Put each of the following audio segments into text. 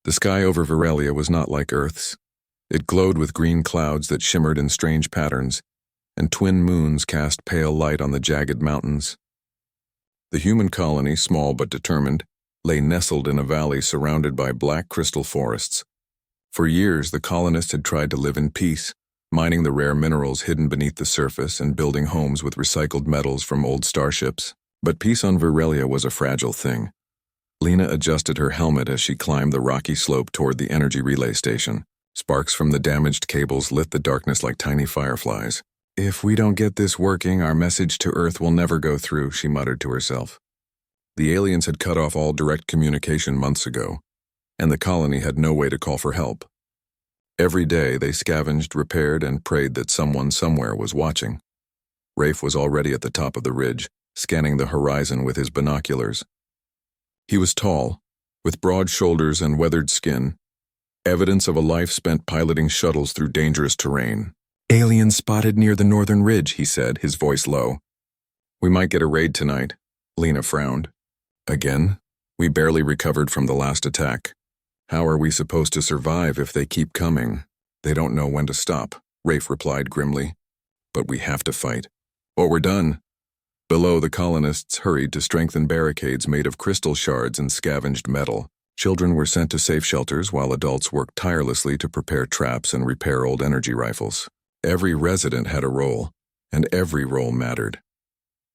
The sky over Varelia was not like Earth's. It glowed with green clouds that shimmered in strange patterns, and twin moons cast pale light on the jagged mountains. The human colony, small but determined, lay nestled in a valley surrounded by black crystal forests. For years, the colonists had tried to live in peace, mining the rare minerals hidden beneath the surface and building homes with recycled metals from old starships. But peace on Varelia was a fragile thing. Lena adjusted her helmet as she climbed the rocky slope toward the energy relay station. Sparks from the damaged cables lit the darkness like tiny fireflies. "If we don't get this working, our message to Earth will never go through," she muttered to herself. The aliens had cut off all direct communication months ago, and the colony had no way to call for help. Every day they scavenged, repaired, and prayed that someone somewhere was watching. Rafe was already at the top of the ridge, scanning the horizon with his binoculars. He was tall, with broad shoulders and weathered skin, evidence of a life spent piloting shuttles through dangerous terrain. "Aliens spotted near the northern ridge," he said, his voice low. "We might get a raid tonight." Lena frowned. "Again? We barely recovered from the last attack. How are we supposed to survive if they keep coming?" "They don't know when to stop," Rafe replied grimly. "But we have to fight, or we're done." Below, the colonists hurried to strengthen barricades made of crystal shards and scavenged metal. Children were sent to safe shelters while adults worked tirelessly to prepare traps and repair old energy rifles. Every resident had a role, and every role mattered.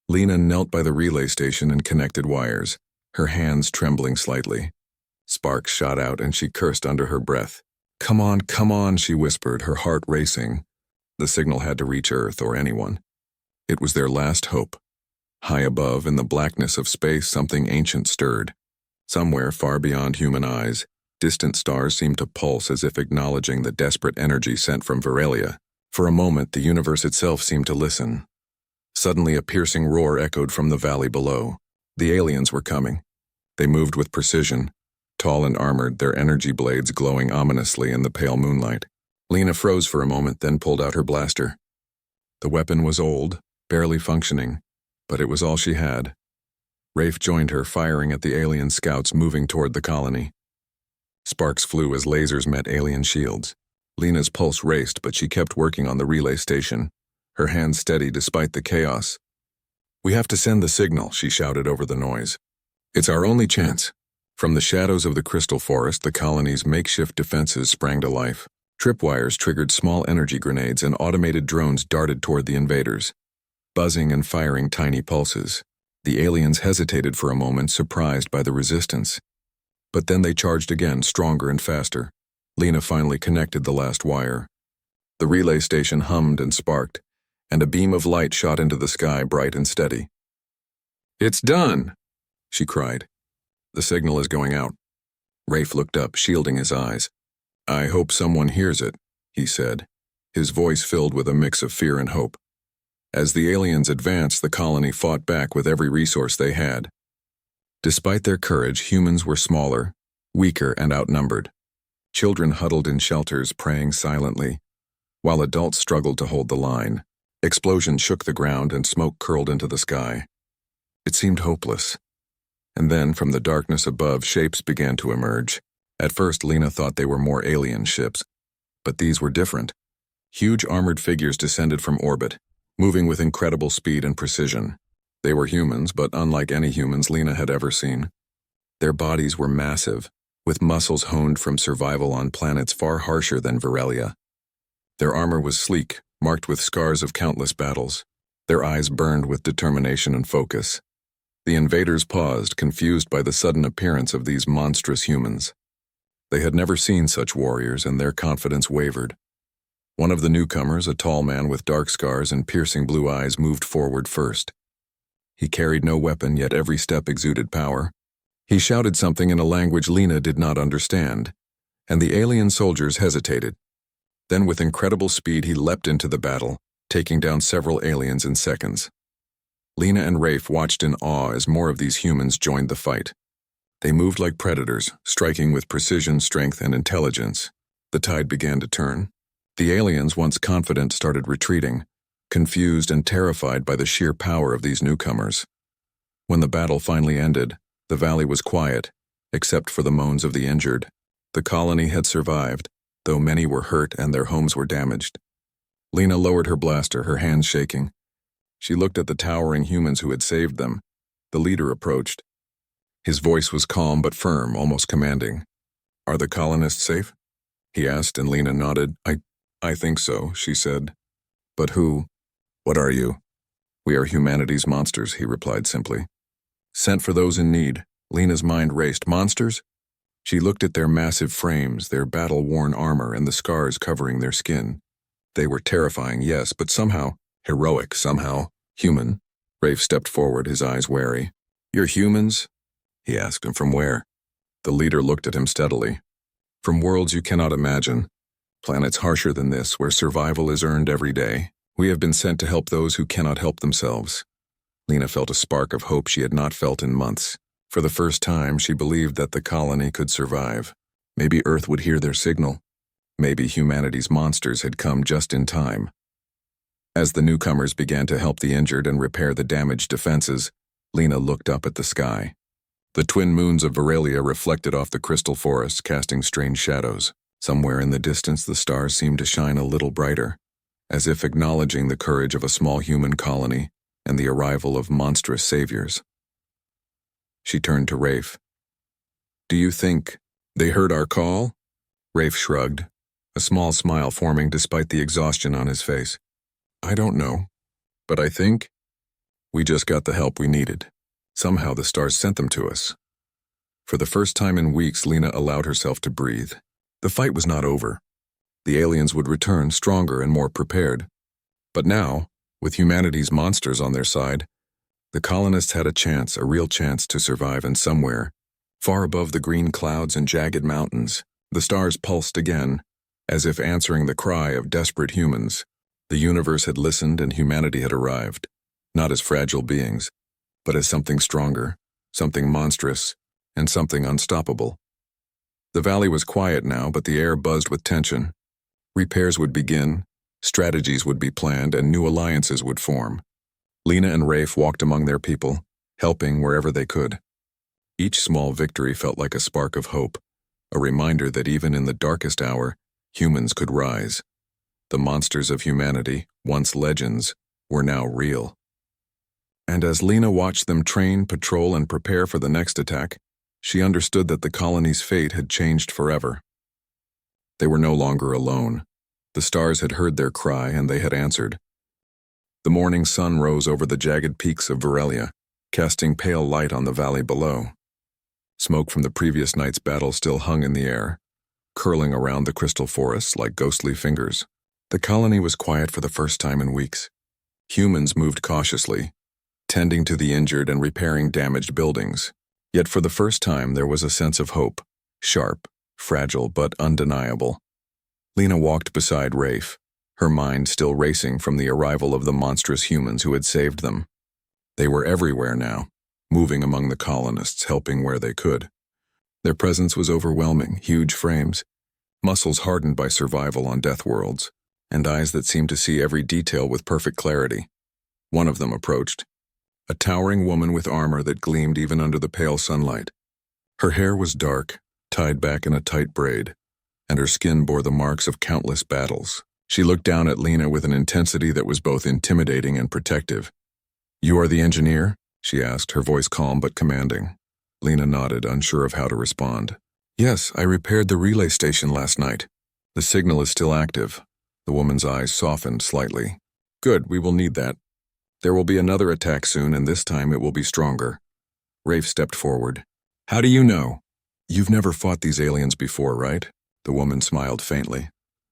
Lena knelt by the relay station and connected wires, her hands trembling slightly. Sparks shot out and she cursed under her breath. Come on," she whispered, her heart racing. The signal had to reach Earth or anyone. It was their last hope. High above, in the blackness of space, something ancient stirred. Somewhere far beyond human eyes, distant stars seemed to pulse as if acknowledging the desperate energy sent from Varelia. For a moment, the universe itself seemed to listen. Suddenly, a piercing roar echoed from the valley below. The aliens were coming. They moved with precision, tall and armored, their energy blades glowing ominously in the pale moonlight. Lena froze for a moment, then pulled out her blaster. The weapon was old, barely functioning, but it was all she had. Rafe joined her, firing at the alien scouts moving toward the colony. Sparks flew as lasers met alien shields. Lena's pulse raced, but she kept working on the relay station, her hands steady despite the chaos. "We have to send the signal," she shouted over the noise. "It's our only chance." From the shadows of the crystal forest, the colony's makeshift defenses sprang to life. Tripwires triggered small energy grenades and automated drones darted toward the invaders, buzzing and firing tiny pulses. The aliens hesitated for a moment, surprised by the resistance. But then they charged again, stronger and faster. Lena finally connected the last wire. The relay station hummed and sparked, and a beam of light shot into the sky, bright and steady. "It's done!" she cried. "The signal is going out." Rafe looked up, shielding his eyes. "I hope someone hears it," he said, his voice filled with a mix of fear and hope. As the aliens advanced, the colony fought back with every resource they had. Despite their courage, humans were smaller, weaker, and outnumbered. Children huddled in shelters, praying silently, while adults struggled to hold the line. Explosions shook the ground and smoke curled into the sky. It seemed hopeless. And then, from the darkness above, shapes began to emerge. At first, Lena thought they were more alien ships, but these were different. Huge armored figures descended from orbit, moving with incredible speed and precision. They were humans, but unlike any humans Lena had ever seen. Their bodies were massive, with muscles honed from survival on planets far harsher than Varelia. Their armor was sleek, marked with scars of countless battles. Their eyes burned with determination and focus. The invaders paused, confused by the sudden appearance of these monstrous humans. They had never seen such warriors, and their confidence wavered. One of the newcomers, a tall man with dark scars and piercing blue eyes, moved forward first. He carried no weapon, yet every step exuded power. He shouted something in a language Lena did not understand, and the alien soldiers hesitated. Then with incredible speed he leapt into the battle, taking down several aliens in seconds. Lena and Rafe watched in awe as more of these humans joined the fight. They moved like predators, striking with precision, strength, and intelligence. The tide began to turn. The aliens, once confident, started retreating, confused and terrified by the sheer power of these newcomers. When the battle finally ended, the valley was quiet, except for the moans of the injured. The colony had survived, though many were hurt and their homes were damaged. Lena lowered her blaster, her hands shaking. She looked at the towering humans who had saved them. The leader approached. His voice was calm but firm, almost commanding. "Are the colonists safe?" he asked, and Lena nodded. I think so," she said. "But who? What are you?" "We are humanity's monsters," he replied simply. "Sent for those in need." Lena's mind raced. Monsters? She looked at their massive frames, their battle-worn armor, and the scars covering their skin. They were terrifying, yes, but somehow heroic, somehow human. Rafe stepped forward, his eyes wary. "You're humans?" he asked, "and from where?" The leader looked at him steadily. "From worlds you cannot imagine. Planets harsher than this, where survival is earned every day. We have been sent to help those who cannot help themselves." Lena felt a spark of hope she had not felt in months. For the first time, she believed that the colony could survive. Maybe Earth would hear their signal. Maybe humanity's monsters had come just in time. As the newcomers began to help the injured and repair the damaged defenses, Lena looked up at the sky. The twin moons of Veralia reflected off the crystal forest, casting strange shadows. Somewhere in the distance, the stars seemed to shine a little brighter, as if acknowledging the courage of a small human colony and the arrival of monstrous saviors. She turned to Rafe. "Do you think they heard our call?" Rafe shrugged, a small smile forming despite the exhaustion on his face. "I don't know, but I think we just got the help we needed. Somehow the stars sent them to us." For the first time in weeks, Lena allowed herself to breathe. The fight was not over. The aliens would return stronger and more prepared. But now, with humanity's monsters on their side, the colonists had a chance, a real chance to survive, and somewhere, far above the green clouds and jagged mountains, the stars pulsed again, as if answering the cry of desperate humans. The universe had listened and humanity had arrived, not as fragile beings, but as something stronger, something monstrous, and something unstoppable. The valley was quiet now, but the air buzzed with tension. Repairs would begin, strategies would be planned, and new alliances would form. Lena and Rafe walked among their people, helping wherever they could. Each small victory felt like a spark of hope, a reminder that even in the darkest hour, humans could rise. The monsters of humanity, once legends, were now real. And as Lena watched them train, patrol, and prepare for the next attack, she understood that the colony's fate had changed forever. They were no longer alone. The stars had heard their cry, and they had answered. The morning sun rose over the jagged peaks of Veralia, casting pale light on the valley below. Smoke from the previous night's battle still hung in the air, curling around the crystal forests like ghostly fingers. The colony was quiet for the first time in weeks. Humans moved cautiously, tending to the injured and repairing damaged buildings. Yet for the first time there was a sense of hope, sharp, fragile, but undeniable. Lena walked beside Rafe, her mind still racing from the arrival of the monstrous humans who had saved them. They were everywhere now, moving among the colonists, helping where they could. Their presence was overwhelming, huge frames, muscles hardened by survival on death worlds, and eyes that seemed to see every detail with perfect clarity. One of them approached, a towering woman with armor that gleamed even under the pale sunlight. Her hair was dark, tied back in a tight braid, and her skin bore the marks of countless battles. She looked down at Lena with an intensity that was both intimidating and protective. "You are the engineer?" she asked, her voice calm but commanding. Lena nodded, unsure of how to respond. "Yes, I repaired the relay station last night. The signal is still active." The woman's eyes softened slightly. "Good, we will need that. There will be another attack soon, and this time it will be stronger." Rafe stepped forward. "How do you know?" "You've never fought these aliens before, right?" The woman smiled faintly,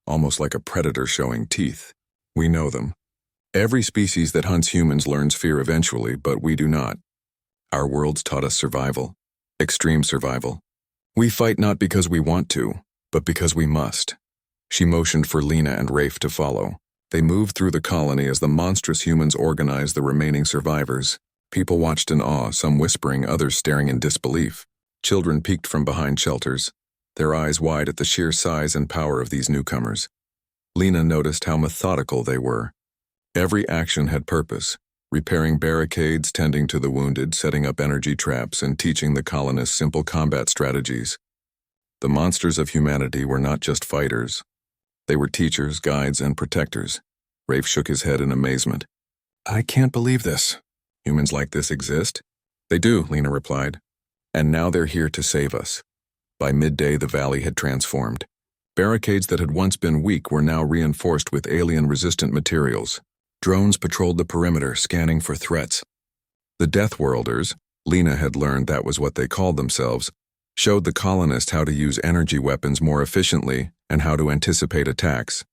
almost like a predator showing teeth. "We know them. Every species that hunts humans learns fear eventually, but we do not. Our worlds taught us survival, extreme survival. We fight not because we want to, but because we must." She motioned for Lena and Rafe to follow. They moved through the colony as the monstrous humans organized the remaining survivors. People watched in awe, some whispering, others staring in disbelief. Children peeked from behind shelters, their eyes wide at the sheer size and power of these newcomers. Lena noticed how methodical they were. Every action had purpose, repairing barricades, tending to the wounded, setting up energy traps, and teaching the colonists simple combat strategies. The monsters of humanity were not just fighters. They were teachers, guides, and protectors. Rafe shook his head in amazement. I can't believe this. Humans like this exist? They do, Lena replied. And now they're here to save us. By midday, the valley had transformed. Barricades that had once been weak were now reinforced with alien-resistant materials. Drones patrolled the perimeter, scanning for threats. The Death Worlders, Lena had learned that was what they called themselves, showed the colonists how to use energy weapons more efficiently and how to anticipate attacks.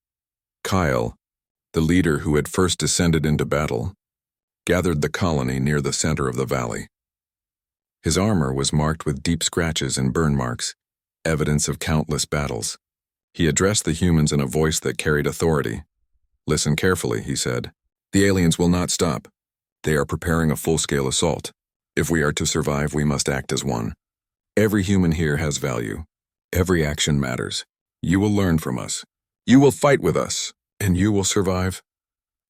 Kyle, the leader who had first descended into battle, gathered the colony near the center of the valley. His armor was marked with deep scratches and burn marks, evidence of countless battles. He addressed the humans in a voice that carried authority. Listen carefully, he said. The aliens will not stop. They are preparing a full-scale assault. If we are to survive, we must act as one. Every human here has value. Every action matters. You will learn from us. You will fight with us, and you will survive.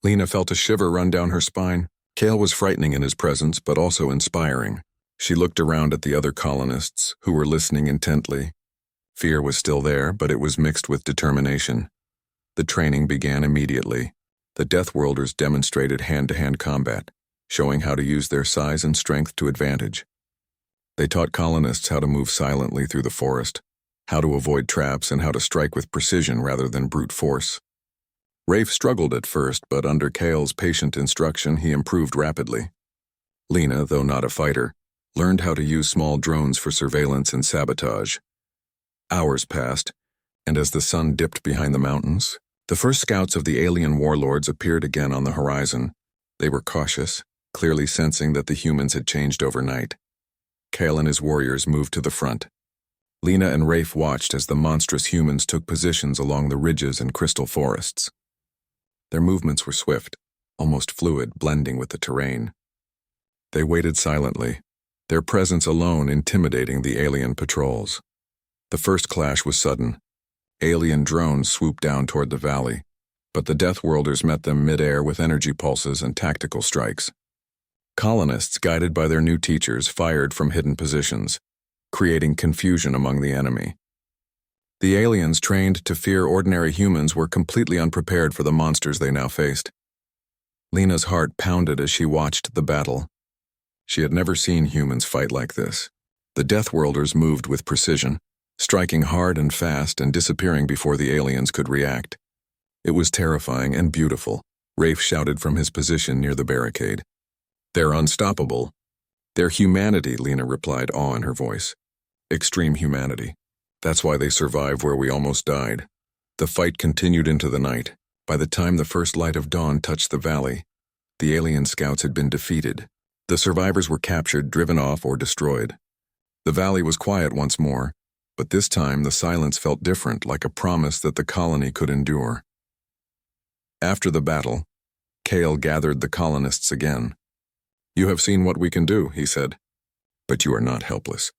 Lena felt a shiver run down her spine. Kale was frightening in his presence, but also inspiring. She looked around at the other colonists, who were listening intently. Fear was still there, but it was mixed with determination. The training began immediately. The Death Worlders demonstrated hand-to-hand combat, showing how to use their size and strength to advantage. They taught colonists how to move silently through the forest, how to avoid traps, and how to strike with precision rather than brute force. Rafe struggled at first, but under Kale's patient instruction, he improved rapidly. Lena, though not a fighter, learned how to use small drones for surveillance and sabotage. Hours passed, and as the sun dipped behind the mountains, the first scouts of the alien warlords appeared again on the horizon. They were cautious, clearly sensing that the humans had changed overnight. Kale and his warriors moved to the front. Lena and Rafe watched as the monstrous humans took positions along the ridges and crystal forests. Their movements were swift, almost fluid, blending with the terrain. They waited silently, their presence alone intimidating the alien patrols. The first clash was sudden. Alien drones swooped down toward the valley, but the Death Worlders met them mid-air with energy pulses and tactical strikes. Colonists, guided by their new teachers, fired from hidden positions, creating confusion among the enemy. The aliens, trained to fear ordinary humans, were completely unprepared for the monsters they now faced. Lena's heart pounded as she watched the battle. She had never seen humans fight like this. The Death Worlders moved with precision, striking hard and fast and disappearing before the aliens could react. It was terrifying and beautiful, Rafe shouted from his position near the barricade. They're unstoppable. Their humanity, Lena replied, awe in her voice. Extreme humanity. That's why they survived where we almost died. The fight continued into the night. By the time the first light of dawn touched the valley, the alien scouts had been defeated. The survivors were captured, driven off, or destroyed. The valley was quiet once more, but this time the silence felt different, like a promise that the colony could endure. After the battle, Kale gathered the colonists again. You have seen what we can do, he said. But you are not helpless.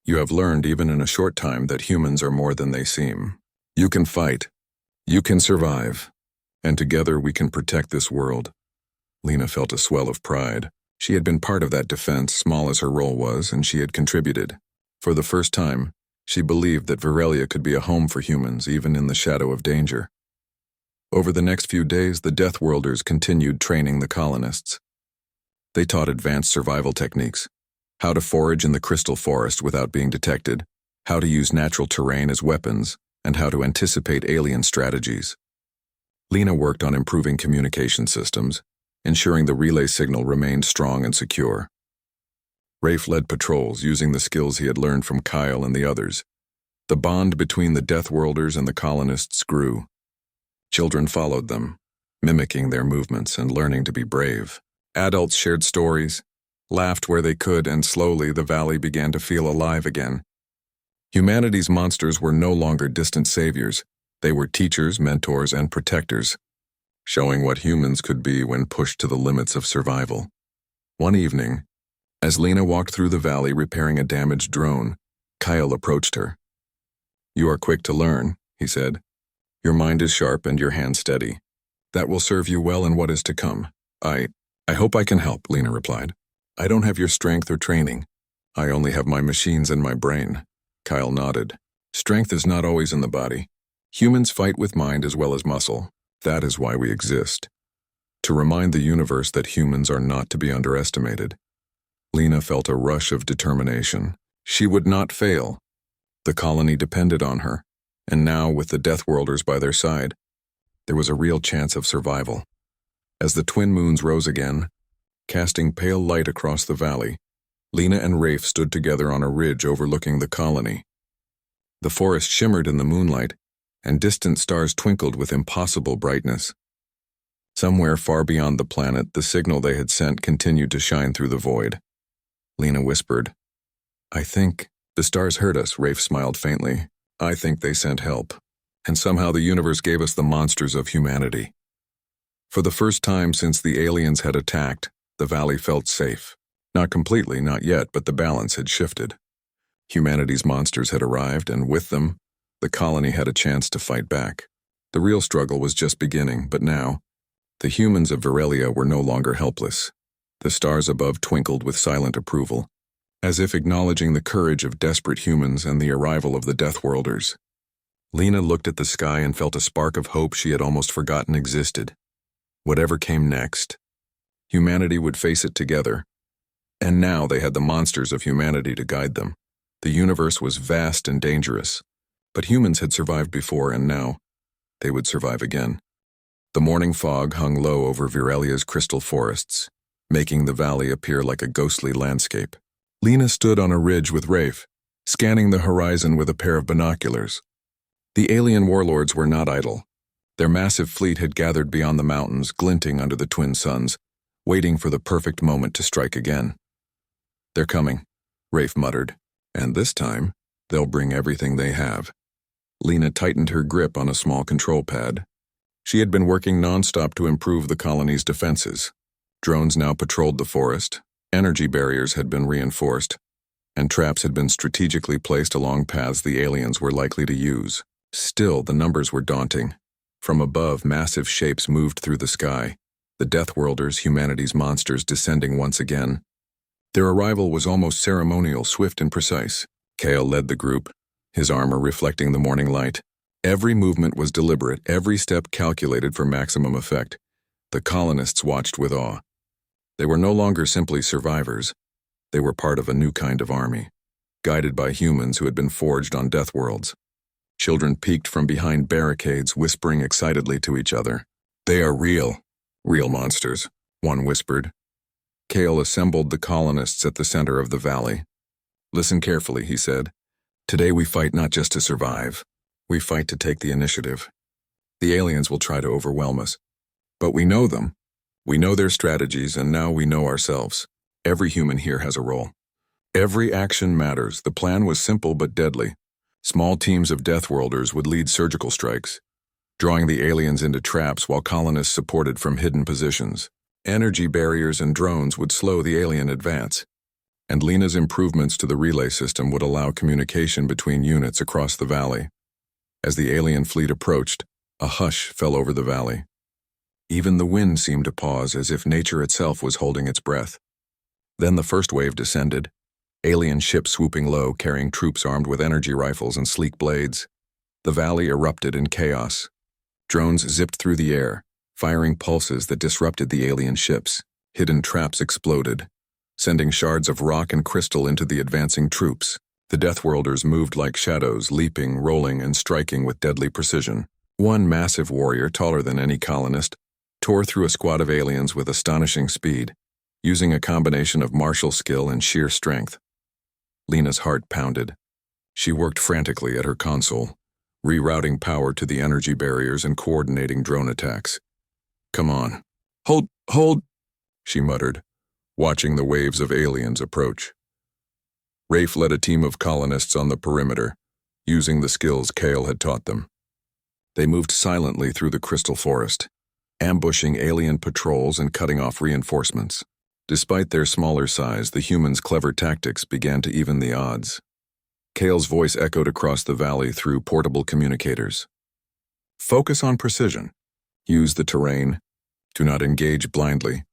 You have learned even in a short time that humans are more than they seem. You can fight. You can survive. And together we can protect this world. Lena felt a swell of pride. She had been part of that defense, small as her role was, and she had contributed. For the first time, she believed that Virelia could be a home for humans, even in the shadow of danger. Over the next few days, the Death Worlders continued training the colonists. They taught advanced survival techniques, how to forage in the crystal forest without being detected, how to use natural terrain as weapons, and how to anticipate alien strategies. Lena worked on improving communication systems, ensuring the relay signal remained strong and secure. Rafe led patrols using the skills he had learned from Kyle and the others. The bond between the Death Worlders and the colonists grew. Children followed them, mimicking their movements and learning to be brave. Adults shared stories, laughed where they could, and slowly the valley began to feel alive again. Humanity's monsters were no longer distant saviors. They were teachers, mentors, and protectors, showing what humans could be when pushed to the limits of survival. One evening, as Lena walked through the valley repairing a damaged drone, Kyle approached her. You are quick to learn, he said. Your mind is sharp and your hand steady. That will serve you well in what is to come. I hope I can help, Lena replied. I don't have your strength or training. I only have my machines and my brain. Kyle nodded. Strength is not always in the body. Humans fight with mind as well as muscle. That is why we exist. To remind the universe that humans are not to be underestimated. Lena felt a rush of determination. She would not fail. The colony depended on her, and now, with the Deathworlders by their side, there was a real chance of survival. As the twin moons rose again, casting pale light across the valley, Lena and Rafe stood together on a ridge overlooking the colony. The forest shimmered in the moonlight, and distant stars twinkled with impossible brightness. Somewhere far beyond the planet, the signal they had sent continued to shine through the void. Lena whispered, "I think the stars heard us," Rafe smiled faintly. "I think they sent help, and somehow the universe gave us the monsters of humanity." For the first time since the aliens had attacked, the valley felt safe. Not completely, not yet, but the balance had shifted. Humanity's monsters had arrived, and with them, the colony had a chance to fight back. The real struggle was just beginning, but now, the humans of Virelia were no longer helpless. The stars above twinkled with silent approval, as if acknowledging the courage of desperate humans and the arrival of the Deathworlders. Lena looked at the sky and felt a spark of hope she had almost forgotten existed. Whatever came next, humanity would face it together. And now they had the monsters of humanity to guide them. The universe was vast and dangerous, but humans had survived before, and now they would survive again. The morning fog hung low over Virelia's crystal forests, making the valley appear like a ghostly landscape. Lena stood on a ridge with Rafe, scanning the horizon with a pair of binoculars. The alien warlords were not idle. Their massive fleet had gathered beyond the mountains, glinting under the twin suns, waiting for the perfect moment to strike again. "They're coming," Rafe muttered, "and this time, they'll bring everything they have." Lena tightened her grip on a small control pad. She had been working nonstop to improve the colony's defenses. Drones now patrolled the forest, energy barriers had been reinforced, and traps had been strategically placed along paths the aliens were likely to use. Still, the numbers were daunting. From above, massive shapes moved through the sky, the Deathworlders, humanity's monsters, descending once again. Their arrival was almost ceremonial, swift and precise. Kale led the group, his armor reflecting the morning light. Every movement was deliberate, every step calculated for maximum effect. The colonists watched with awe. They were no longer simply survivors. They were part of a new kind of army, guided by humans who had been forged on Deathworlds. Children peeked from behind barricades, whispering excitedly to each other. "They are real monsters," one whispered. Kale assembled the colonists at the center of the valley. "Listen carefully," he said. "Today we fight not just to survive. We fight to take the initiative. The aliens will try to overwhelm us. But we know them. We know their strategies, and now we know ourselves. Every human here has a role. Every action matters." The plan was simple but deadly. Small teams of Deathworlders would lead surgical strikes, drawing the aliens into traps while colonists supported from hidden positions. Energy barriers and drones would slow the alien advance, and Lena's improvements to the relay system would allow communication between units across the valley. As the alien fleet approached, a hush fell over the valley. Even the wind seemed to pause, as if nature itself was holding its breath. Then the first wave descended, alien ships swooping low, carrying troops armed with energy rifles and sleek blades. The valley erupted in chaos. Drones zipped through the air, firing pulses that disrupted the alien ships. Hidden traps exploded, sending shards of rock and crystal into the advancing troops. The Deathworlders moved like shadows, leaping, rolling, and striking with deadly precision. One massive warrior, taller than any colonist, tore through a squad of aliens with astonishing speed, using a combination of martial skill and sheer strength. Lena's heart pounded. She worked frantically at her console, rerouting power to the energy barriers and coordinating drone attacks. "Come on. Hold," she muttered, watching the waves of aliens approach. Rafe led a team of colonists on the perimeter, using the skills Kale had taught them. They moved silently through the crystal forest, ambushing alien patrols and cutting off reinforcements. Despite their smaller size, the humans' clever tactics began to even the odds. Kale's voice echoed across the valley through portable communicators. "Focus on precision. Use the terrain. Do not engage blindly."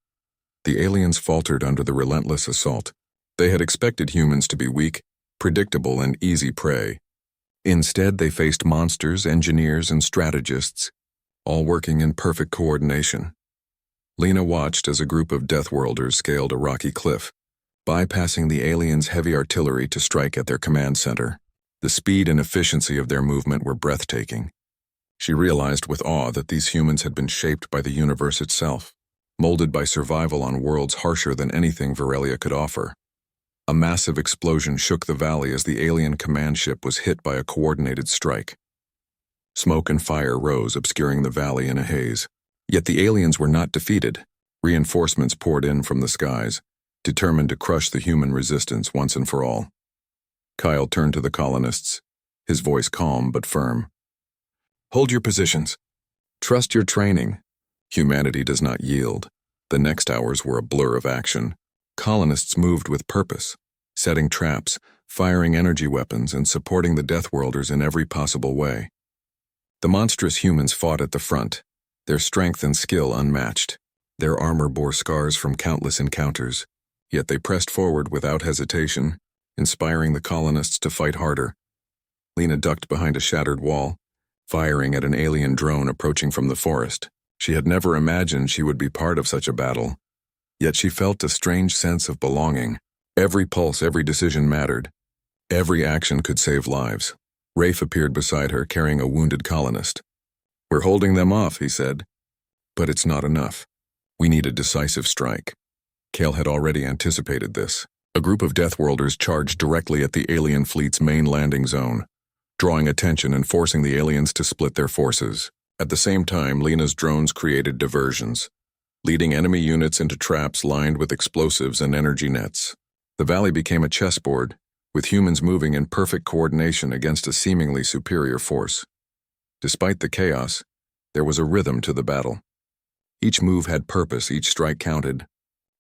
The aliens faltered under the relentless assault. They had expected humans to be weak, predictable, and easy prey. Instead, they faced monsters, engineers, and strategists, all working in perfect coordination. Lena watched as a group of Deathworlders scaled a rocky cliff, bypassing the aliens' heavy artillery to strike at their command center. The speed and efficiency of their movement were breathtaking. She realized with awe that these humans had been shaped by the universe itself, molded by survival on worlds harsher than anything Virelia could offer. A massive explosion shook the valley as the alien command ship was hit by a coordinated strike. Smoke and fire rose, obscuring the valley in a haze. Yet the aliens were not defeated. Reinforcements poured in from the skies, determined to crush the human resistance once and for all. Kyle turned to the colonists, his voice calm but firm. "Hold your positions. Trust your training. Humanity does not yield." The next hours were a blur of action. Colonists moved with purpose, setting traps, firing energy weapons, and supporting the Deathworlders in every possible way. The monstrous humans fought at the front, their strength and skill unmatched. Their armor bore scars from countless encounters, yet they pressed forward without hesitation, inspiring the colonists to fight harder. Lena ducked behind a shattered wall, firing at an alien drone approaching from the forest. She had never imagined she would be part of such a battle, yet she felt a strange sense of belonging. Every pulse, every decision mattered. Every action could save lives. Rafe appeared beside her, carrying a wounded colonist. "We're holding them off," he said. "But it's not enough. We need a decisive strike." Kale had already anticipated this. A group of Deathworlders charged directly at the alien fleet's main landing zone, drawing attention and forcing the aliens to split their forces. At the same time, Lena's drones created diversions, leading enemy units into traps lined with explosives and energy nets. The valley became a chessboard, with humans moving in perfect coordination against a seemingly superior force. Despite the chaos, there was a rhythm to the battle. Each move had purpose, each strike counted.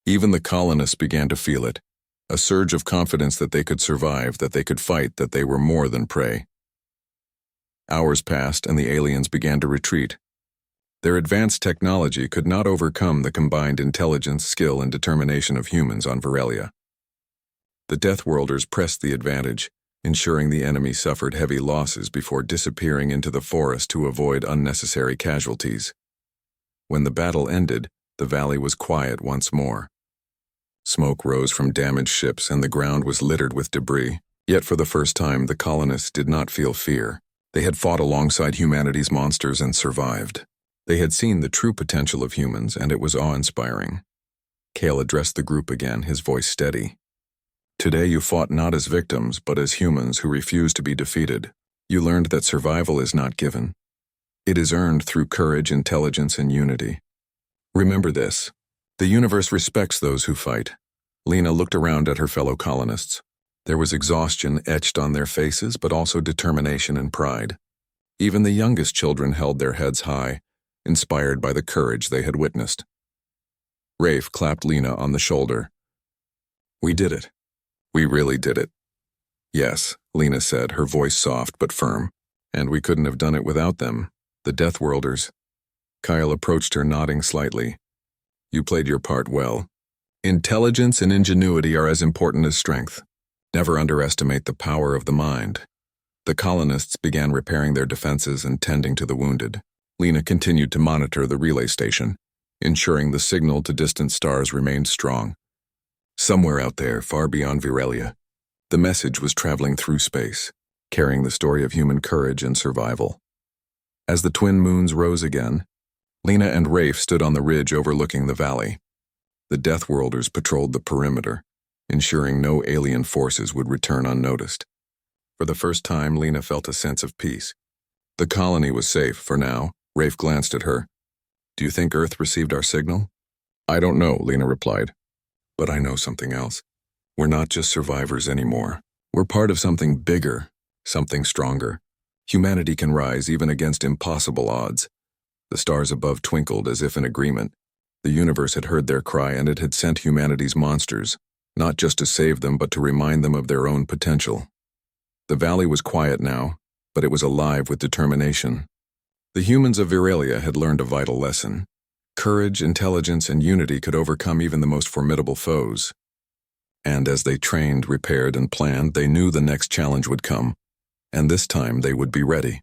Even the colonists began to feel it, a surge of confidence that they could survive, that they could fight, that they were more than prey. Hours passed and the aliens began to retreat. Their advanced technology could not overcome the combined intelligence, skill, and determination of humans on Virelia. The Deathworlders pressed the advantage, ensuring the enemy suffered heavy losses before disappearing into the forest to avoid unnecessary casualties. When the battle ended, the valley was quiet once more. Smoke rose from damaged ships and the ground was littered with debris. Yet for the first time, the colonists did not feel fear. They had fought alongside humanity's monsters and survived. They had seen the true potential of humans, and it was awe-inspiring. Kale addressed the group again, his voice steady. "Today you fought not as victims, but as humans who refuse to be defeated. You learned that survival is not given. It is earned through courage, intelligence, and unity. Remember this. The universe respects those who fight." Lena looked around at her fellow colonists. There was exhaustion etched on their faces, but also determination and pride. Even the youngest children held their heads high, inspired by the courage they had witnessed. Rafe clapped Lena on the shoulder. "We did it. We really did it." "Yes," Lena said, her voice soft but firm. "And we couldn't have done it without them, the Deathworlders." Kyle approached her, nodding slightly. "You played your part well. Intelligence and ingenuity are as important as strength. Never underestimate the power of the mind." The colonists began repairing their defenses and tending to the wounded. Lena continued to monitor the relay station, ensuring the signal to distant stars remained strong. Somewhere out there, far beyond Virelia, the message was traveling through space, carrying the story of human courage and survival. As the twin moons rose again, Lena and Rafe stood on the ridge overlooking the valley. The Deathworlders patrolled the perimeter, ensuring no alien forces would return unnoticed. For the first time, Lena felt a sense of peace. The colony was safe for now. Rafe glanced at her. "Do you think Earth received our signal?" "I don't know," Lena replied. "But I know something else. We're not just survivors anymore. We're part of something bigger, something stronger. Humanity can rise even against impossible odds." The stars above twinkled as if in agreement. The universe had heard their cry, and it had sent humanity's monsters, not just to save them but to remind them of their own potential. The valley was quiet now, but it was alive with determination. The humans of Virelia had learned a vital lesson. Courage, intelligence, and unity could overcome even the most formidable foes. And as they trained, repaired, and planned, they knew the next challenge would come. and this time they would be ready.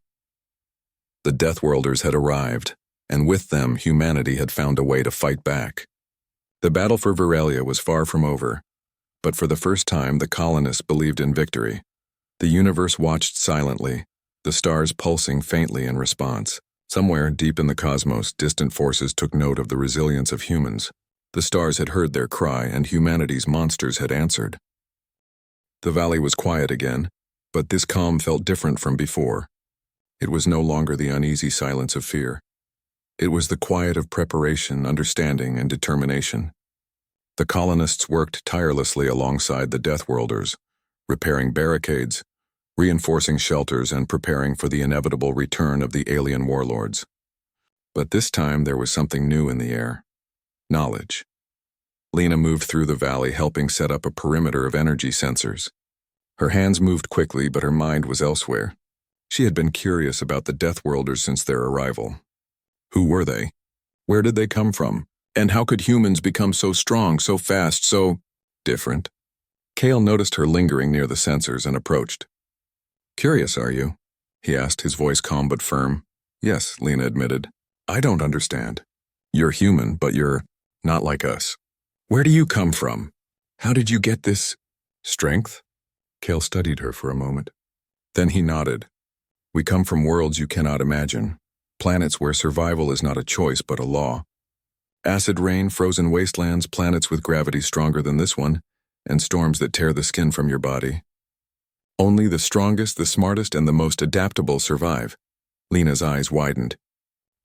The Deathworlders had arrived, and with them humanity had found a way to fight back. The battle for Veralia was far from over, but for the first time the colonists believed in victory. The universe watched silently, the stars pulsing faintly in response. Somewhere deep in the cosmos, distant forces took note of the resilience of humans. The stars had heard their cry, and humanity's monsters had answered. The valley was quiet again, but this calm felt different from before. It was no longer the uneasy silence of fear. It was the quiet of preparation, understanding, and determination. The colonists worked tirelessly alongside the Deathworlders, repairing barricades, reinforcing shelters, and preparing for the inevitable return of the alien warlords. But this time there was something new in the air. Knowledge. Lena moved through the valley, helping set up a perimeter of energy sensors. Her hands moved quickly, but her mind was elsewhere. She had been curious about the Deathworlders since their arrival. Who were they? Where did they come from? And how could humans become so strong, so fast, so different? Kale noticed her lingering near the sensors and approached. "Curious, are you?" he asked, his voice calm but firm. "Yes," Lena admitted. "I don't understand. You're human, but you're not like us. Where do you come from? How did you get this strength?" Kale studied her for a moment. Then he nodded. "We come from worlds you cannot imagine. Planets where survival is not a choice but a law. Acid rain, frozen wastelands, planets with gravity stronger than this one, and storms that tear the skin from your body. Only the strongest, the smartest, and the most adaptable survive." Lena's eyes widened.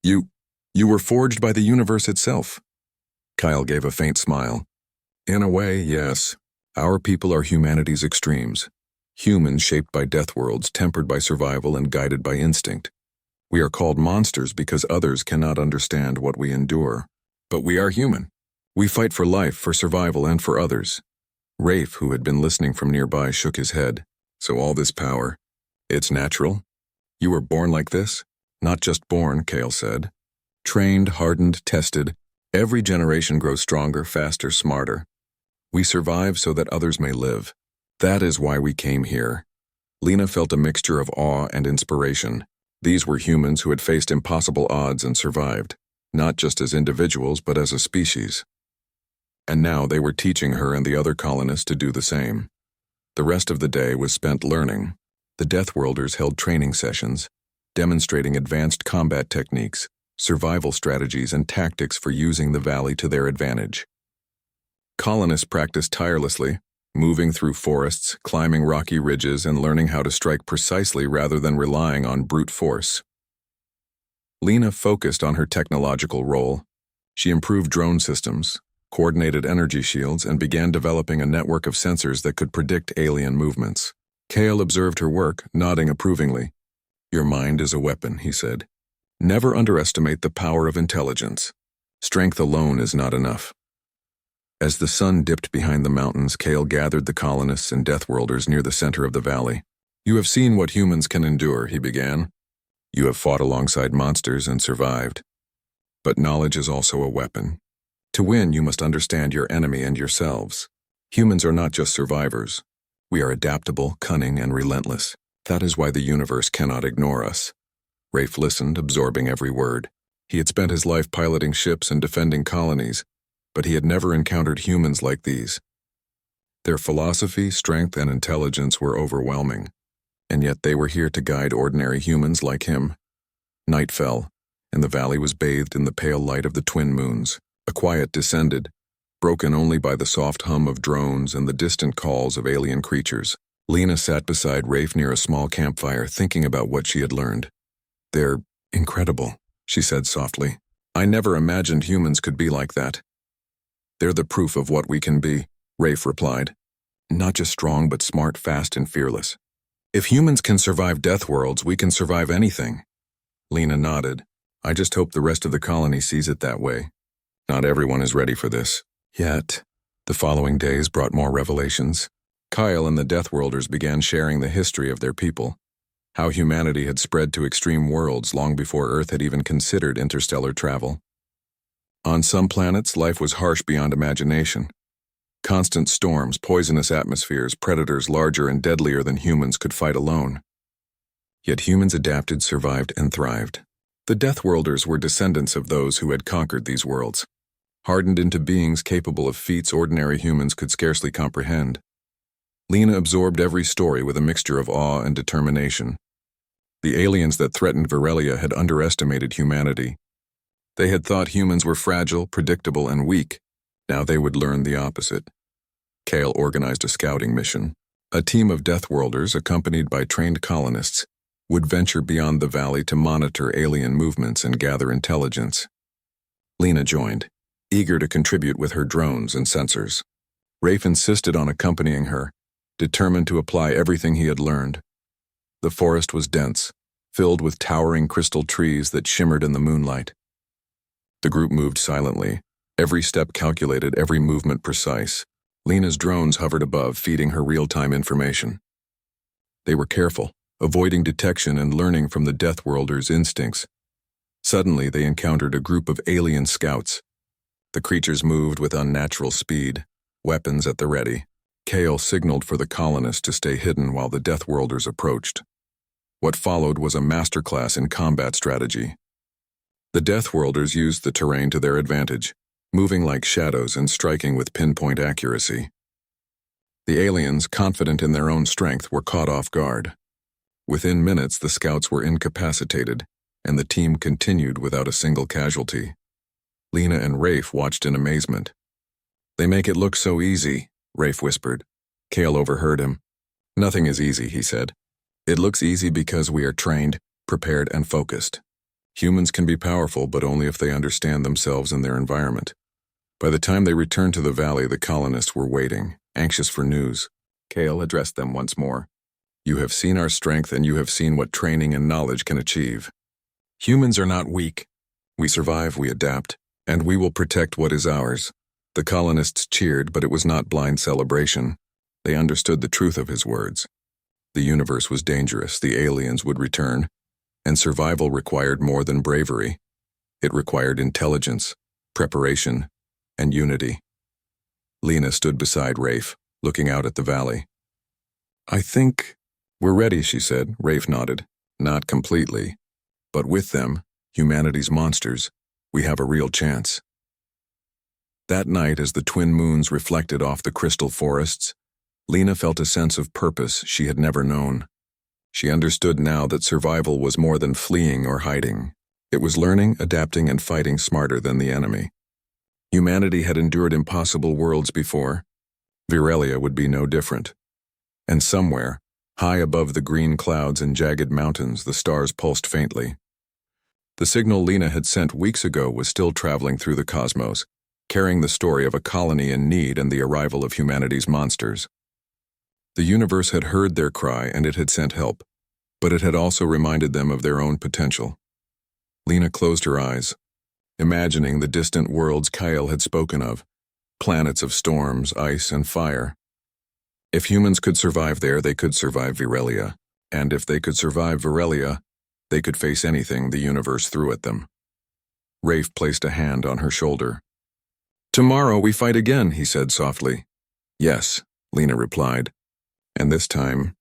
You were forged by the universe itself." Kyle gave a faint smile. "In a way, yes. Our people are humanity's extremes. Humans shaped by deathworlds, tempered by survival, and guided by instinct. We are called monsters because others cannot understand what we endure. But we are human. We fight for life, for survival, and for others." Rafe, who had been listening from nearby, shook his head. "So all this power, it's natural? You were born like this?" "Not just born," Kale said. "Trained, hardened, tested. Every generation grows stronger, faster, smarter. We survive so that others may live. That is why we came here." Lena felt a mixture of awe and inspiration. These were humans who had faced impossible odds and survived, not just as individuals but as a species. And now they were teaching her and the other colonists to do the same. The rest of the day was spent learning. The Deathworlders held training sessions, demonstrating advanced combat techniques, survival strategies, and tactics for using the valley to their advantage. Colonists practiced tirelessly, moving through forests, climbing rocky ridges, and learning how to strike precisely rather than relying on brute force. Lena focused on her technological role. She improved drone systems, coordinated energy shields, and began developing a network of sensors that could predict alien movements. Kale observed her work, nodding approvingly. "Your mind is a weapon," he said. "Never underestimate the power of intelligence. Strength alone is not enough." As the sun dipped behind the mountains, Kale gathered the colonists and Deathworlders near the center of the valley. "You have seen what humans can endure," he began. "You have fought alongside monsters and survived. But knowledge is also a weapon. To win, you must understand your enemy and yourselves. Humans are not just survivors. We are adaptable, cunning, and relentless. That is why the universe cannot ignore us." Rafe listened, absorbing every word. He had spent his life piloting ships and defending colonies, but he had never encountered humans like these. Their philosophy, strength, and intelligence were overwhelming, and yet they were here to guide ordinary humans like him. Night fell, and the valley was bathed in the pale light of the twin moons. A quiet descended, broken only by the soft hum of drones and the distant calls of alien creatures. Lena sat beside Rafe near a small campfire, thinking about what she had learned. "They're incredible," she said softly. "I never imagined humans could be like that." "They're the proof of what we can be," Rafe replied. "Not just strong, but smart, fast, and fearless. If humans can survive death worlds, we can survive anything." Lena nodded. "I just hope the rest of the colony sees it that way. Not everyone is ready for this yet." The following days brought more revelations. Kyle and the Deathworlders began sharing the history of their people, how humanity had spread to extreme worlds long before Earth had even considered interstellar travel. On some planets, life was harsh beyond imagination. Constant storms, poisonous atmospheres, predators larger and deadlier than humans could fight alone. Yet humans adapted, survived, and thrived. The Deathworlders were descendants of those who had conquered these worlds, hardened into beings capable of feats ordinary humans could scarcely comprehend. Lena absorbed every story with a mixture of awe and determination. The aliens that threatened Virelia had underestimated humanity. They had thought humans were fragile, predictable, and weak. Now they would learn the opposite. Kale organized a scouting mission. A team of Deathworlders, accompanied by trained colonists, would venture beyond the valley to monitor alien movements and gather intelligence. Lena joined, eager to contribute with her drones and sensors. Rafe insisted on accompanying her, determined to apply everything he had learned. The forest was dense, filled with towering crystal trees that shimmered in the moonlight. The group moved silently, every step calculated, every movement precise. Lena's drones hovered above, feeding her real-time information. They were careful, avoiding detection and learning from the Deathworlders' instincts. Suddenly, they encountered a group of alien scouts. The creatures moved with unnatural speed, weapons at the ready. Kale signaled for the colonists to stay hidden while the Deathworlders approached. What followed was a masterclass in combat strategy. The Deathworlders used the terrain to their advantage, moving like shadows and striking with pinpoint accuracy. The aliens, confident in their own strength, were caught off guard. Within minutes, the scouts were incapacitated, and the team continued without a single casualty. Lena and Rafe watched in amazement. "They make it look so easy," Rafe whispered. Kale overheard him. "Nothing is easy," he said. "It looks easy because we are trained, prepared, and focused. Humans can be powerful, but only if they understand themselves and their environment." By the time they returned to the valley, the colonists were waiting, anxious for news. Kale addressed them once more. "You have seen our strength, and you have seen what training and knowledge can achieve. Humans are not weak. We survive, we adapt, and we will protect what is ours." The colonists cheered, but it was not blind celebration. They understood the truth of his words. The universe was dangerous, the aliens would return, and survival required more than bravery. It required intelligence, preparation, and unity. Lena stood beside Rafe, looking out at the valley. "I think we're ready," she said. Rafe nodded. "Not completely, but with them, humanity's monsters, we have a real chance." That night, as the twin moons reflected off the crystal forests, Lena felt a sense of purpose she had never known. She understood now that survival was more than fleeing or hiding. It was learning, adapting, and fighting smarter than the enemy. Humanity had endured impossible worlds before. Virelia would be no different. And somewhere, high above the green clouds and jagged mountains, the stars pulsed faintly. The signal Lena had sent weeks ago was still traveling through the cosmos, carrying the story of a colony in need and the arrival of humanity's monsters. The universe had heard their cry and it had sent help, but it had also reminded them of their own potential. Lena closed her eyes, imagining the distant worlds Kyle had spoken of, planets of storms, ice, and fire. If humans could survive there, they could survive Virelia, and if they could survive Virelia, they could face anything the universe threw at them. Rafe placed a hand on her shoulder. "Tomorrow we fight again," he said softly. "Yes," Lena replied. "And this time,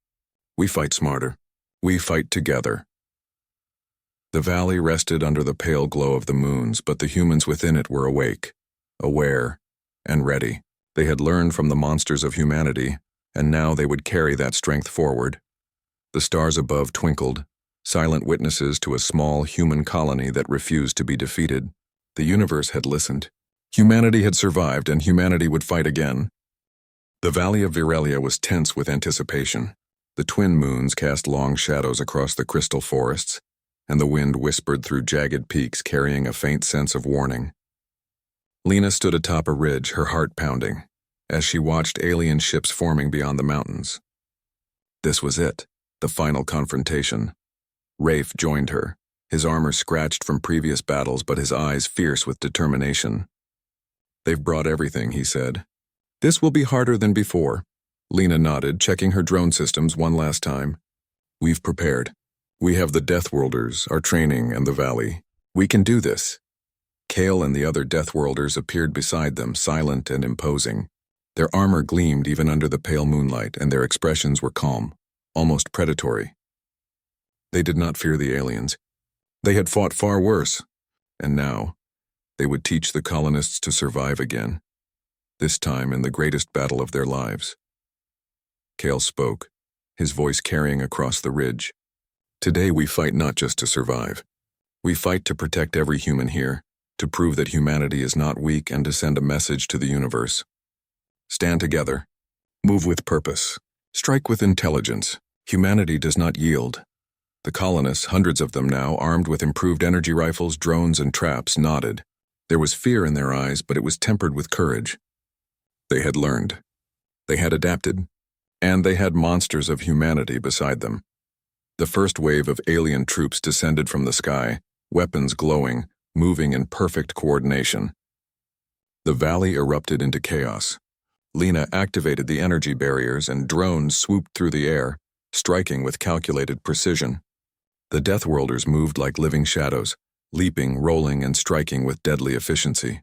we fight smarter. We fight together." The valley rested under the pale glow of the moons, but the humans within it were awake, aware, and ready. They had learned from the monsters of humanity, and now they would carry that strength forward. The stars above twinkled, silent witnesses to a small human colony that refused to be defeated. The universe had listened. Humanity had survived, and humanity would fight again. The valley of Virelia was tense with anticipation. The twin moons cast long shadows across the crystal forests, and the wind whispered through jagged peaks, carrying a faint sense of warning. Lena stood atop a ridge, her heart pounding, as she watched alien ships forming beyond the mountains. This was it, the final confrontation. Rafe joined her, his armor scratched from previous battles, but his eyes fierce with determination. "They've brought everything," he said. "This will be harder than before." Lena nodded, checking her drone systems one last time. "We've prepared. We have the Deathworlders, our training, and the valley. We can do this." Kale and the other Deathworlders appeared beside them, silent and imposing. Their armor gleamed even under the pale moonlight, and their expressions were calm, almost predatory. They did not fear the aliens. They had fought far worse, and now they would teach the colonists to survive again, this time in the greatest battle of their lives. Kale spoke, his voice carrying across the ridge. Today we fight not just to survive. We fight to protect every human here, to prove that humanity is not weak and to send a message to the universe. Stand together. Move with purpose. Strike with intelligence. Humanity does not yield. The colonists, hundreds of them now, armed with improved energy rifles, drones, and traps, nodded. There was fear in their eyes, but it was tempered with courage. They had learned. They had adapted. And they had monsters of humanity beside them. The first wave of alien troops descended from the sky, weapons glowing, moving in perfect coordination. The valley erupted into chaos. Lena activated the energy barriers and drones swooped through the air, striking with calculated precision. The Deathworlders moved like living shadows, leaping, rolling, and striking with deadly efficiency.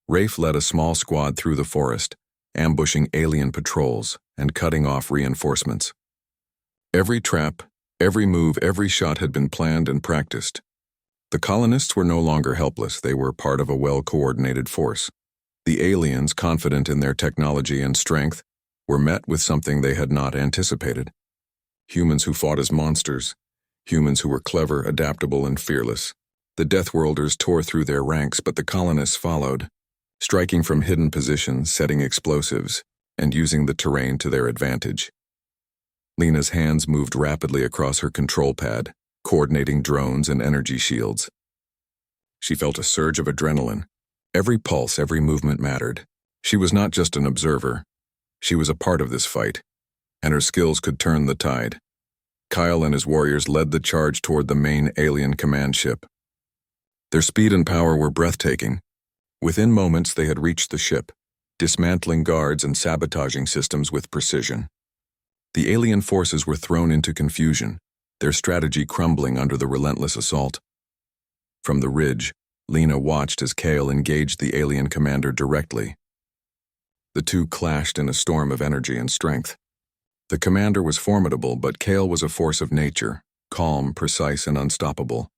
Rafe led a small squad through the forest, ambushing alien patrols and cutting off reinforcements. Every trap, every move, every shot had been planned and practiced. The colonists were no longer helpless. They were part of a well-coordinated force. The aliens, confident in their technology and strength, were met with something they had not anticipated. Humans who fought as monsters. Humans who were clever, adaptable, and fearless. The Deathworlders tore through their ranks, but the colonists followed, striking from hidden positions, setting explosives, and using the terrain to their advantage. Lena's hands moved rapidly across her control pad, coordinating drones and energy shields. She felt a surge of adrenaline. Every pulse, every movement mattered. She was not just an observer. She was a part of this fight, and her skills could turn the tide. Kyle and his warriors led the charge toward the main alien command ship. Their speed and power were breathtaking. Within moments, they had reached the ship, dismantling guards and sabotaging systems with precision. The alien forces were thrown into confusion, their strategy crumbling under the relentless assault. From the ridge, Lena watched as Kale engaged the alien commander directly. The two clashed in a storm of energy and strength. The commander was formidable, but Kale was a force of nature, calm, precise, and unstoppable.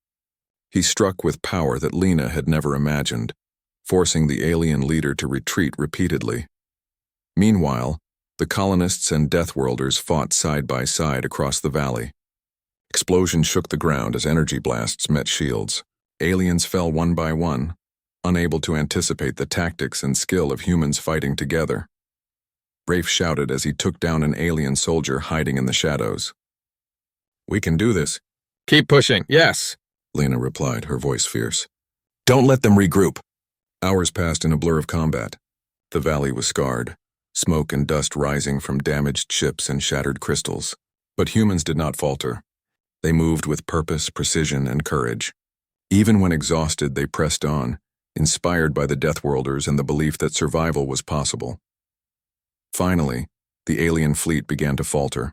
He struck with power that Lena had never imagined, forcing the alien leader to retreat repeatedly. Meanwhile, the colonists and Deathworlders fought side by side across the valley. Explosions shook the ground as energy blasts met shields. Aliens fell one by one, unable to anticipate the tactics and skill of humans fighting together. Rafe shouted as he took down an alien soldier hiding in the shadows. "We can do this." "Keep pushing, yes," Lena replied, her voice fierce. "Don't let them regroup." Hours passed in a blur of combat. The valley was scarred, smoke and dust rising from damaged ships and shattered crystals. But humans did not falter. They moved with purpose, precision, and courage. Even when exhausted, they pressed on, inspired by the Deathworlders and the belief that survival was possible. Finally, the alien fleet began to falter.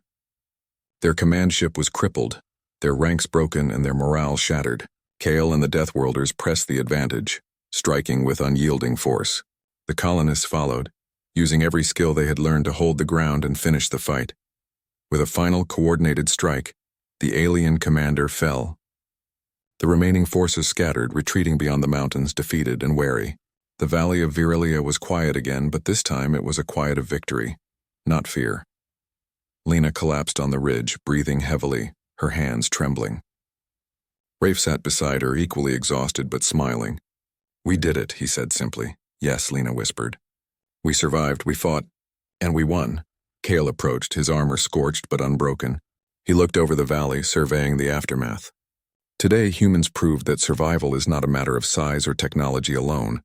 Their command ship was crippled, their ranks broken and their morale shattered. Kale and the Deathworlders pressed the advantage, striking with unyielding force. The colonists followed, using every skill they had learned to hold the ground and finish the fight. With a final coordinated strike, the alien commander fell. The remaining forces scattered, retreating beyond the mountains, defeated and wary. The valley of Virilia was quiet again, but this time it was a quiet of victory, not fear. Lena collapsed on the ridge, breathing heavily, her hands trembling. Rafe sat beside her, equally exhausted but smiling. "We did it," he said simply. "Yes," Lena whispered. "We survived, we fought, and we won." Kale approached, his armor scorched but unbroken. He looked over the valley, surveying the aftermath. Today, humans proved that survival is not a matter of size or technology alone.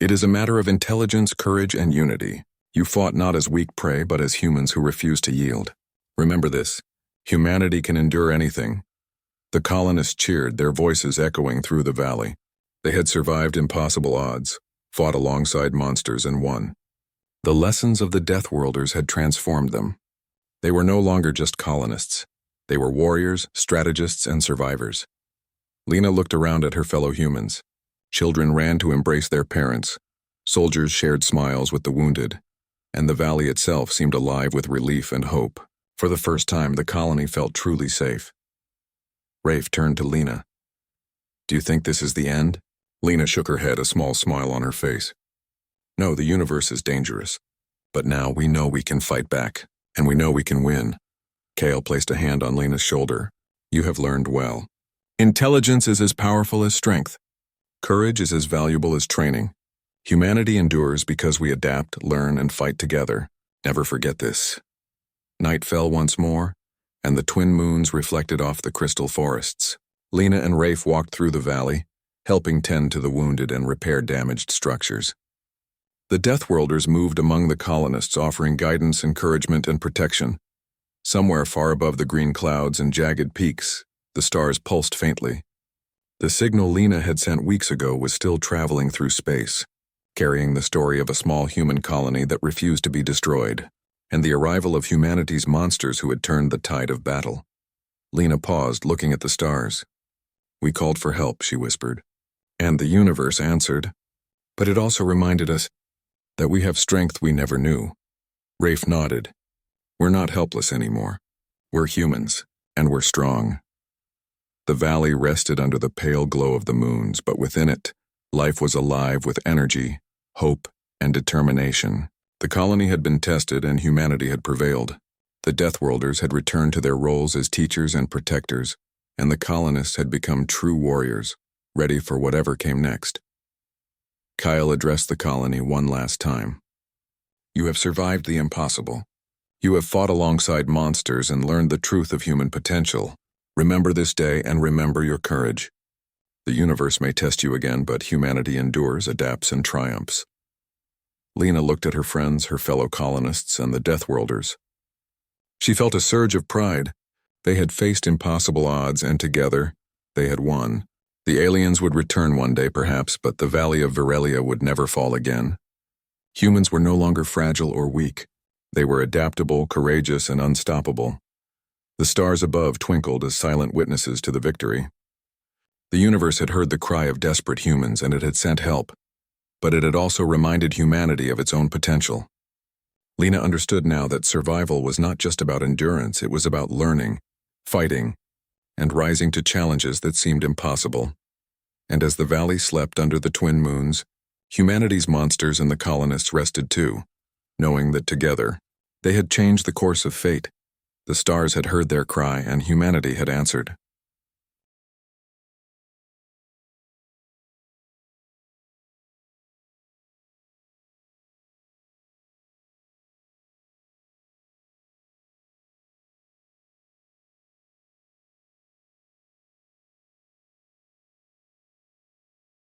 It is a matter of intelligence, courage, and unity. You fought not as weak prey, but as humans who refuse to yield. Remember this: humanity can endure anything. The colonists cheered, their voices echoing through the valley. They had survived impossible odds, fought alongside monsters, and won. The lessons of the Deathworlders had transformed them. They were no longer just colonists. They were warriors, strategists, and survivors. Lena looked around at her fellow humans. Children ran to embrace their parents. Soldiers shared smiles with the wounded. And the valley itself seemed alive with relief and hope. For the first time, the colony felt truly safe. Rafe turned to Lena. Do you think this is the end? Lena shook her head, a small smile on her face. No, the universe is dangerous. But now we know we can fight back, and we know we can win. Kale placed a hand on Lena's shoulder. You have learned well. Intelligence is as powerful as strength. Courage is as valuable as training. Humanity endures because we adapt, learn, and fight together. Never forget this. Night fell once more, and the twin moons reflected off the crystal forests. Lena and Rafe walked through the valley, helping tend to the wounded and repair damaged structures. The Deathworlders moved among the colonists, offering guidance, encouragement, and protection. Somewhere far above the green clouds and jagged peaks, the stars pulsed faintly. The signal Lena had sent weeks ago was still traveling through space, carrying the story of a small human colony that refused to be destroyed, and the arrival of humanity's monsters who had turned the tide of battle. Lena paused, looking at the stars. We called for help, she whispered, and the universe answered. But it also reminded us that we have strength we never knew. Rafe nodded. We're not helpless anymore. We're humans, and we're strong. The valley rested under the pale glow of the moons, but within it, life was alive with energy, hope, and determination. The colony had been tested and humanity had prevailed. The Deathworlders had returned to their roles as teachers and protectors, and the colonists had become true warriors, ready for whatever came next. Kyle addressed the colony one last time. You have survived the impossible. You have fought alongside monsters and learned the truth of human potential. Remember this day and remember your courage. The universe may test you again, but humanity endures, adapts, and triumphs. Lena looked at her friends, her fellow colonists, and the Deathworlders. She felt a surge of pride. They had faced impossible odds, and together, they had won. The aliens would return one day, perhaps, but the Valley of Virelia would never fall again. Humans were no longer fragile or weak. They were adaptable, courageous, and unstoppable. The stars above twinkled as silent witnesses to the victory. The universe had heard the cry of desperate humans, and it had sent help, but it had also reminded humanity of its own potential. Lena understood now that survival was not just about endurance, it was about learning, fighting, and rising to challenges that seemed impossible. And as the valley slept under the twin moons, humanity's monsters and the colonists rested too, knowing that together, they had changed the course of fate. The stars had heard their cry, and humanity had answered.